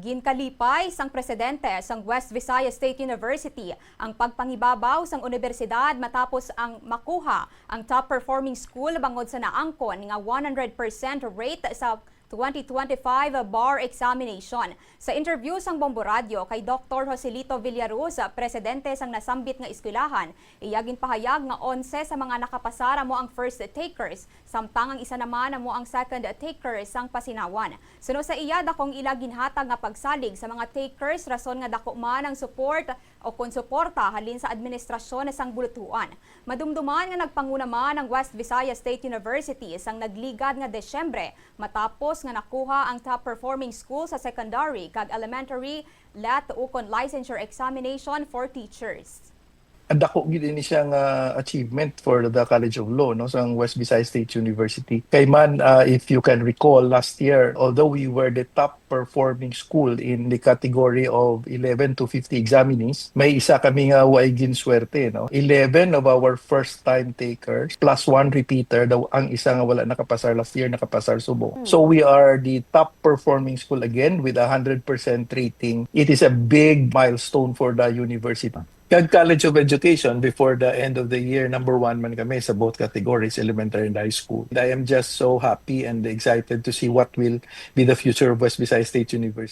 Ginkalipay sang presidente sang West Visayas State University ang pagpangibabaw sang universidad matapos ang makuha ang top performing school bangod sa naangkon nga 100% rate sa 2025 bar examination. Sa interview sang Bombo Radio kay Dr. Joselito Villaruz, presidente sang nasambit nga eskwelahan, iyagin pahayag nga 11 sa mga nakapasara mo ang first takers, samtang ang isa naman mo ang second takers sang pasinawan. Suno sa iya dakong ila ginhatag nga pagsalig sa mga takers rason nga dako man ang support o konsuporta halin sa administrasyon sang bulutuan. Madumduman nga nagpanguna man ang West Visayas State University sang nagligad nga Desyembre matapos nga nakuha ang top performing school sa secondary kag elementary let ukon licensure examination for teachers. Dako gid ni siyang achievement for the College of Law no sa West Visayas State University. Kay man if you can recall last year, although we were the top performing school in the category of 11 to 50 examinees, may isa kami nga way ginswerte no. 11 of our first time takers plus one repeater daw ang isa nga wala nakapasar last year nakapasar subong. So we are the top performing school again with 100% rating. It is a big milestone for the university. Kag College of Education, before the end of the year, number 1 man kami sa both categories, elementary and high school. I am just so happy and excited to see what will be the future of West Visayas State University.